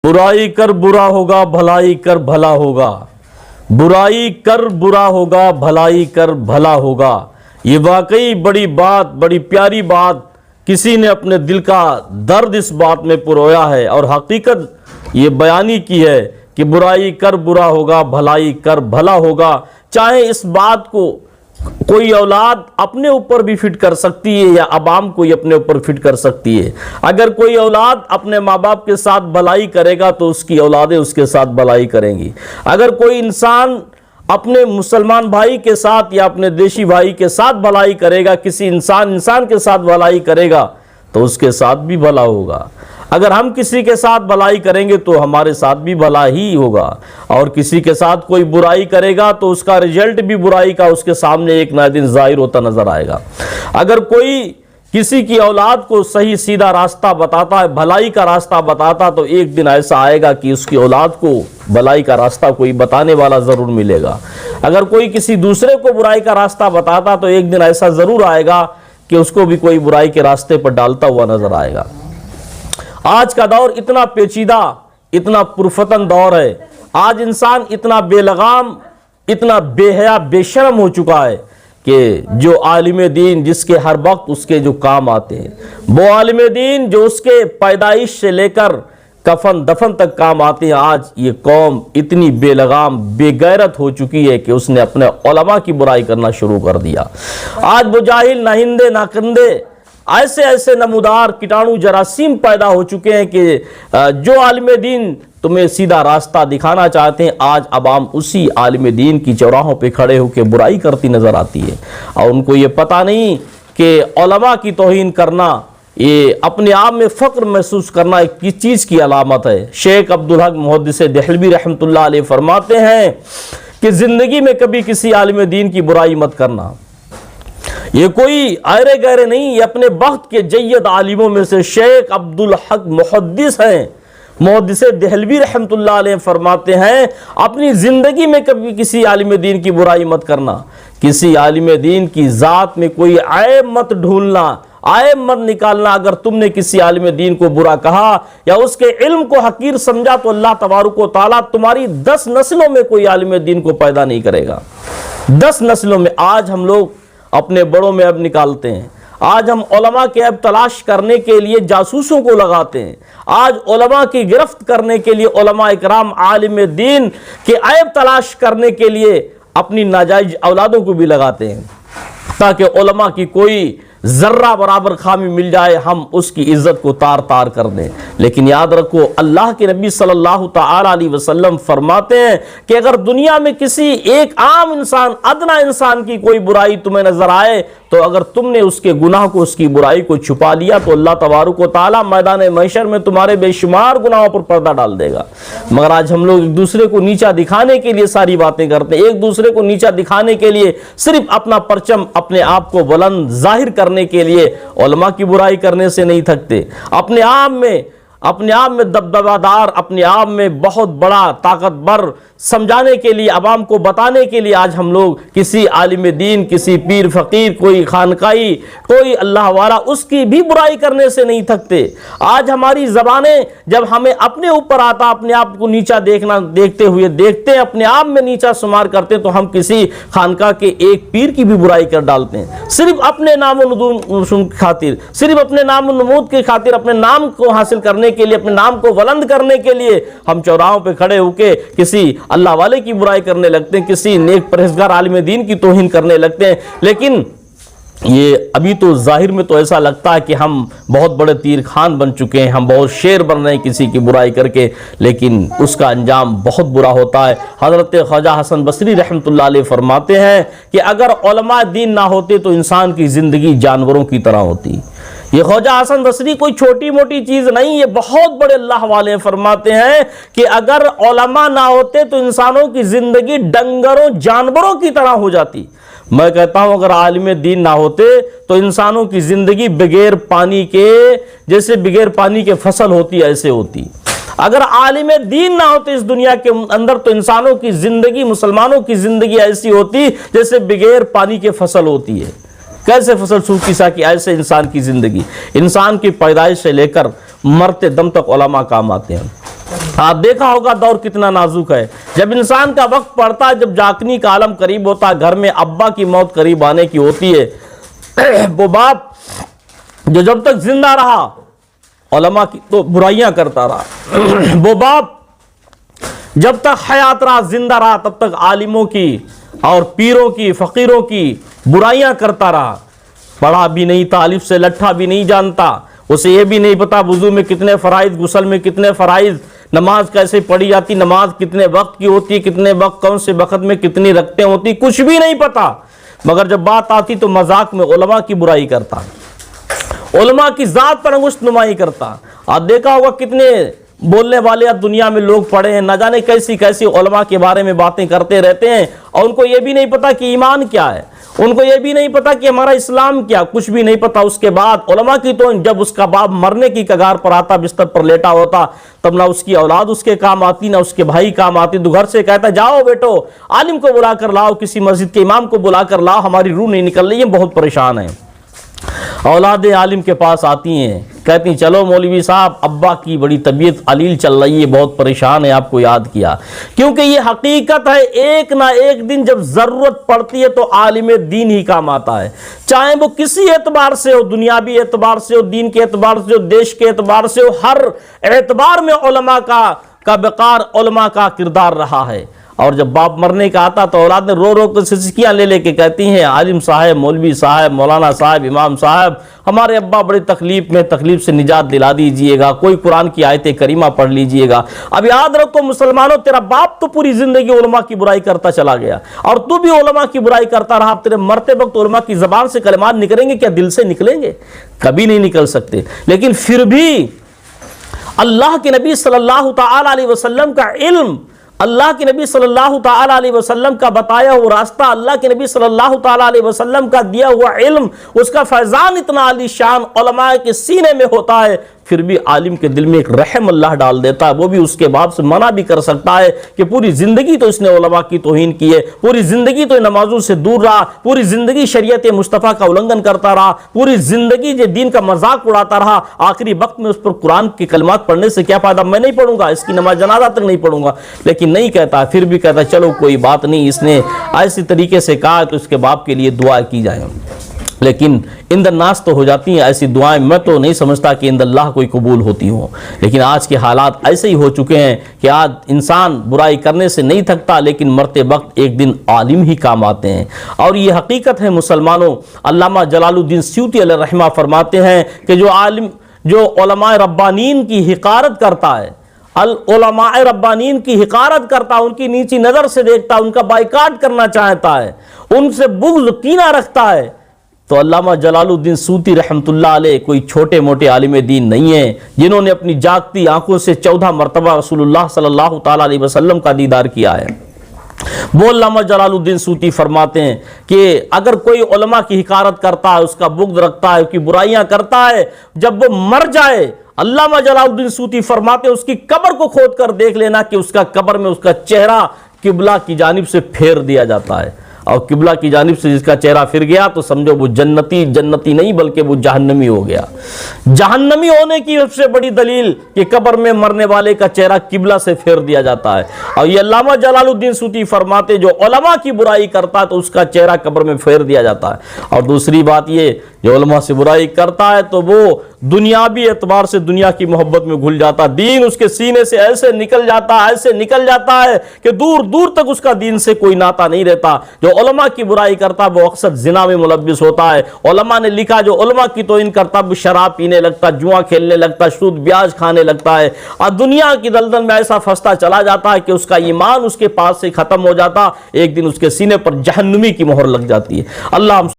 برائی کر برا ہوگا بھلائی کر بھلا ہوگا، برائی کر برا ہوگا بھلائی کر بھلا ہوگا۔ یہ واقعی بڑی بات، بڑی پیاری بات، کسی نے اپنے دل کا درد اس بات میں پرویا ہے اور حقیقت یہ بیانی کی ہے کہ برائی کر برا ہوگا بھلائی کر بھلا ہوگا۔ چاہے اس بات کو کوئی اولاد اپنے اوپر بھی فٹ کر سکتی ہے یا عوام کوئی اپنے اوپر فٹ کر سکتی ہے۔ اگر کوئی اولاد اپنے ماں باپ کے ساتھ بھلائی کرے گا تو اس کی اولادیں اس کے ساتھ بھلائی کریں گی۔ اگر کوئی انسان اپنے مسلمان بھائی کے ساتھ یا اپنے دیشی بھائی کے ساتھ بھلائی کرے گا، کسی انسان کے ساتھ بھلائی کرے گا تو اس کے ساتھ بھی بھلا ہوگا۔ اگر ہم کسی کے ساتھ بھلائی کریں گے تو ہمارے ساتھ بھی بھلا ہی ہوگا، اور کسی کے ساتھ کوئی برائی کرے گا تو اس کا رزلٹ بھی برائی کا اس کے سامنے ایک نہ دن ظاہر ہوتا نظر آئے گا۔ اگر کوئی کسی کی اولاد کو صحیح سیدھا راستہ بتاتا ہے، بھلائی کا راستہ بتاتا، تو ایک دن ایسا آئے گا کہ اس کی اولاد کو بھلائی کا راستہ کوئی بتانے والا ضرور ملے گا۔ اگر کوئی کسی دوسرے کو برائی کا راستہ بتاتا تو ایک دن ایسا ضرور آئے گا کہ اس کو بھی کوئی برائی کے راستے پر ڈالتا ہوا نظر آئے گا۔ آج کا دور اتنا پیچیدہ، اتنا پرفتن دور ہے۔ آج انسان اتنا بے لگام، اتنا بے حیا، بے شرم ہو چکا ہے کہ جو عالم دین جس کے ہر وقت اس کے جو کام آتے ہیں، وہ عالم دین جو اس کے پیدائش سے لے کر کفن دفن تک کام آتے ہیں، آج یہ قوم اتنی بے لگام، بے غیرت ہو چکی ہے کہ اس نے اپنے علماء کی برائی کرنا شروع کر دیا۔ آج وہ جاہل، نہ ہندے نہ کندے، ایسے نمودار کیٹانو جراثیم پیدا ہو چکے ہیں کہ جو عالم دین تمہیں سیدھا راستہ دکھانا چاہتے ہیں، آج عوام اسی عالم دین کی چوراہوں پہ کھڑے ہو کے برائی کرتی نظر آتی ہے، اور ان کو یہ پتہ نہیں کہ علماء کی توہین کرنا، یہ اپنے آپ میں فخر محسوس کرنا ایک کس چیز کی علامت ہے۔ شیخ عبدالحق محدث دہلوی رحمۃ اللہ علیہ فرماتے ہیں کہ زندگی میں کبھی کسی عالم دین کی برائی مت کرنا۔ یہ کوئی آئرے گہرے نہیں، یہ اپنے وقت کے جید عالموں میں سے شیخ عبدالحق محدث ہیں، محدث دہلوی رحمۃ اللہ علیہ فرماتے ہیں اپنی زندگی میں کبھی کسی عالم دین کی برائی مت کرنا، کسی عالم دین کی ذات میں کوئی عیب مت ڈھونڈنا، عیب مت نکالنا۔ اگر تم نے کسی عالم دین کو برا کہا یا اس کے علم کو حقیر سمجھا تو اللہ تبارک و تعالیٰ تمہاری 10 نسلوں میں کوئی عالم دین کو پیدا نہیں کرے گا۔ 10 نسلوں میں۔ آج ہم لوگ اپنے بڑوں میں عیب نکالتے ہیں، آج ہم علماء کے عیب تلاش کرنے کے لیے جاسوسوں کو لگاتے ہیں، آج علماء کی گرفت کرنے کے لیے علماء اکرام عالم دین کے عیب تلاش کرنے کے لیے اپنی ناجائز اولادوں کو بھی لگاتے ہیں تاکہ علماء کی کوئی ذرہ برابر خامی مل جائے، ہم اس کی عزت کو تار تار کر دیں۔ لیکن یاد رکھو، اللہ کے نبی صلی اللہ تعالی علیہ وسلم فرماتے ہیں کہ اگر دنیا میں کسی ایک عام انسان، ادنا انسان کی کوئی برائی تمہیں نظر آئے تو اگر تم نے اس کے گناہ کو، اس کی برائی کو چھپا لیا تو اللہ تبارک و تعالیٰ میدان محشر میں تمہارے بے شمار گناہوں پر پردہ ڈال دے گا۔ مگر آج ہم لوگ ایک دوسرے کو نیچا دکھانے کے لیے ساری باتیں کرتے ہیں، ایک دوسرے کو نیچا دکھانے کے لیے، صرف اپنا پرچم، اپنے آپ کو بلند ظاہر کرنے کے لیے علماء کی برائی کرنے سے نہیں تھکتے۔ اپنے آپ میں دبدبہ دار، اپنے آپ میں بہت بڑا طاقتور سمجھانے کے لیے، عوام کو بتانے کے لیے آج ہم لوگ کسی عالم دین، کسی پیر فقیر، کوئی خانقاہی، کوئی اللہ والا، اس کی بھی برائی کرنے سے نہیں تھکتے۔ آج ہماری زبانیں جب ہمیں اپنے اوپر آتا، اپنے آپ کو نیچا دیکھتے ہوئے دیکھتے ہیں، اپنے آپ میں نیچا شمار کرتے ہیں، تو ہم کسی خانقاہ کے ایک پیر کی بھی برائی کر ڈالتے ہیں، صرف اپنے نام و نمود کی خاطر، صرف اپنے نام و نمود کی خاطر، اپنے نام کو حاصل کرنے کے لیے، اپنے نام کو بلند کرنے کے لیے ہم چوراہوں پہ کھڑے ہو کے کسی اللہ والے کی برائی کرنے لگتے ہیں، کسی نیک پرہیزگار عالم دین کی توہین کرنے لگتے ہیں۔ لیکن یہ ابھی تو ظاہر میں تو ایسا لگتا ہے کہ ہم بہت بڑے تیر خان بن چکے ہیں، ہم بہت شیر بن رہے ہیں کسی کی برائی کر کے، لیکن اس کا انجام بہت برا ہوتا ہے۔ حضرت خواجہ حسن بصری رحمۃ اللہ علیہ فرماتے ہیں کہ اگر علماء دین نہ ہوتے تو انسان کی زندگی جانوروں کی طرح ہوتی۔ یہ خواجہ حسن بصری کوئی چھوٹی موٹی چیز نہیں، یہ بہت بڑے اللہ والے فرماتے ہیں کہ اگر علماء نہ ہوتے تو انسانوں کی زندگی ڈنگروں، جانوروں کی طرح ہو جاتی۔ میں کہتا ہوں اگر عالم دین نہ ہوتے تو انسانوں کی زندگی بغیر پانی کے، جیسے بغیر پانی کے فصل ہوتی ایسے ہوتی۔ اگر عالم دین نہ ہوتے اس دنیا کے اندر تو انسانوں کی زندگی، مسلمانوں کی زندگی ایسی ہوتی جیسے بغیر پانی کے فصل ہوتی ہے۔ کیسے فصل سوکھی ساکی، ایسے انسان کی زندگی، انسان کی پیدائش سے لے کر مرتے دم تک علماء کام آتے ہیں۔ آپ دیکھا ہوگا دور کتنا نازک ہے، جب انسان کا وقت پڑتا ہے، جب جاگنے کا عالم قریب ہوتا ہے، گھر میں ابا کی موت قریب آنے کی ہوتی ہے، وہ باپ جو جب تک زندہ رہا علماء کی تو برائیاں کرتا رہا، وہ باپ جب تک حیات رہا، زندہ رہا، تب تک عالموں کی اور پیروں کی، فقیروں کی برائیاں کرتا رہا۔ پڑھا بھی نہیں تھا، الف سے لٹھا بھی نہیں جانتا، اسے یہ بھی نہیں پتا وضو میں کتنے فرائض، غسل میں کتنے فرائض، نماز کیسے پڑھی جاتی، نماز کتنے وقت کی ہوتی، کتنے وقت، کون سے وقت میں کتنی رکعتیں ہوتی، کچھ بھی نہیں پتا، مگر جب بات آتی تو مذاق میں علماء کی برائی کرتا، علماء کی ذات پر انگشت نمائی کرتا۔ آپ دیکھا ہوگا کتنے بولنے والے اب دنیا میں لوگ پڑے ہیں، نہ جانے کیسی کیسی علماء کے بارے میں باتیں کرتے رہتے ہیں، اور ان کو یہ بھی نہیں پتا کہ ایمان کیا ہے، ان کو یہ بھی نہیں پتا کہ ہمارا اسلام کیا، کچھ بھی نہیں پتا۔ اس کے بعد علماء کی تو جب اس کا باپ مرنے کی کگار پر آتا، بستر پر لیٹا ہوتا، تب نہ اس کی اولاد اس کے کام آتی، نہ اس کے بھائی کام آتی، تو گھر سے کہتا جاؤ بیٹو عالم کو بلا کر لاؤ، کسی مسجد کے امام کو بلا کر لاؤ، ہماری روح نہیں نکل رہی ہے، بہت پریشان ہیں۔ اولاد عالم کے پاس آتی ہیں، کہتی ہیں چلو مولوی صاحب ابا کی بڑی طبیعت علیل چل رہی ہے، بہت پریشان ہے، آپ کو یاد کیا۔ کیونکہ یہ حقیقت ہے، ایک نہ ایک دن جب ضرورت پڑتی ہے تو عالم دین ہی کام آتا ہے، چاہے وہ کسی اعتبار سے ہو، دنیاوی اعتبار سے ہو، دین کے اعتبار سے ہو، دیش کے اعتبار سے ہو، ہر اعتبار میں علماء کا وقار، علماء کا کردار رہا ہے۔ اور جب باپ مرنے کا آتا تو اولاد نے رو رو کے سسکیاں لے لے کے کہتی ہیں عالم صاحب، مولوی صاحب، مولانا صاحب، امام صاحب، ہمارے ابا بڑی تکلیف سے نجات دلا دیجئے گا، کوئی قرآن کی آیت کریمہ پڑھ لیجئے گا۔ اب یاد رکھو مسلمانوں، تیرا باپ تو پوری زندگی علماء کی برائی کرتا چلا گیا، اور تو بھی علماء کی برائی کرتا رہا، تیرے مرتے وقت علماء کی زبان سے کلمات نکلیں گے کیا؟ دل سے نکلیں گے؟ کبھی نہیں نکل سکتے۔ لیکن پھر بھی اللہ کے نبی صلی اللہ تعالی علیہ وسلم کا علم، اللہ کے نبی صلی اللہ تعالی علیہ وسلم کا بتایا ہوا راستہ، اللہ کے نبی صلی اللہ تعالی علیہ وسلم کا دیا ہوا علم، اس کا فیضان اتنا عالی شان علماء کے سینے میں ہوتا ہے، پھر بھی عالم کے دل میں ایک رحم اللہ ڈال دیتا ہے، وہ بھی اس کے باپ سے منع بھی کر سکتا ہے کہ پوری زندگی تو اس نے علماء کی توہین کی ہے، پوری زندگی تو نمازوں سے دور رہا، پوری زندگی شریعت مصطفیٰ کا النگھن کرتا رہا، پوری زندگی جو دین کا مذاق اڑاتا رہا، آخری وقت میں اس پر قرآن کی کلمات پڑھنے سے کیا فائدہ، میں نہیں پڑھوں گا، اس کی نماز جنازہ تک نہیں پڑھوں گا، لیکن نہیں کہتا، پھر بھی کہتا چلو کوئی بات نہیں، اس نے ایسی طریقے سے کہا تو اس کے باپ کے لیے دعا کی جائے۔ لیکن عند الناس تو ہو جاتی ہیں ایسی دعائیں، میں تو نہیں سمجھتا کہ عند اللہ کوئی قبول ہوتی ہوں، لیکن آج کے حالات ایسے ہی ہو چکے ہیں کہ آج انسان برائی کرنے سے نہیں تھکتا، لیکن مرتے وقت ایک دن عالم ہی کام آتے ہیں۔ اور یہ حقیقت ہے مسلمانوں، علامہ جلال الدین سیوطی علیہ رحمہ فرماتے ہیں کہ جو علماء ربانین کی حقارت کرتا ہے، علماء ربانین کی حقارت کرتا، ان کی نیچی نظر سے دیکھتا، ان کا بائیکاٹ کرنا چاہتا ہے، ان سے بغض کینہ رکھتا ہے، تو علامہ جلال الدین سیوطی رحمۃ اللہ علیہ کوئی چھوٹے موٹے عالم دین نہیں ہیں، جنہوں نے اپنی جاگتی آنکھوں سے 14 مرتبہ رسول اللہ صلی اللہ تعالی علیہ وسلم کا دیدار کیا ہے۔ وہ علامہ جلال الدین سیوطی فرماتے ہیں کہ اگر کوئی علماء کی حقارت کرتا ہے، اس کا بغض رکھتا ہے، اس کی برائیاں کرتا ہے، جب وہ مر جائے، علامہ جلال الدین سیوطی فرماتے ہیں اس کی قبر کو کھود کر دیکھ لینا کہ اس کا قبر میں اس کا چہرہ قبلہ کی جانب سے پھیر دیا جاتا ہے، اور قبلہ کی جانب سے جس کا چہرہ پھر گیا تو سمجھو وہ جنتی نہیں بلکہ وہ جہنمی ہو گیا۔ جہنمی ہونے کی سب سے بڑی دلیل کہ قبر میں مرنے والے کا چہرہ قبلہ سے پھیر دیا جاتا ہے، اور یہ علامہ جلال الدین سیوطی فرماتے جو علماء کی برائی کرتا ہے تو اس کا چہرہ قبر میں پھیر دیا جاتا ہے۔ اور دوسری بات یہ، جو علماء سے برائی کرتا ہے تو وہ دنیاوی اعتبار سے دنیا کی محبت میں گھل جاتا، دین اس کے سینے سے ایسے نکل جاتا ہے کہ دور دور تک اس کا دین سے کوئی ناتا نہیں رہتا۔ جو علماء کی برائی کرتا وہ اکثر زنا میں ملوث ہوتا ہے۔ علماء نے لکھا جو علماء کی توہین کرتا وہ شراب پینے لگتا، جوا کھیلنے لگتا، سود بیاج کھانے لگتا ہے، اور دنیا کی دلدل میں ایسا پھنستا چلا جاتا ہے کہ اس کا ایمان اس کے پاس سے ختم ہو جاتا، ایک دن اس کے سینے پر جہنمی کی مہر لگ جاتی ہے۔ اللہ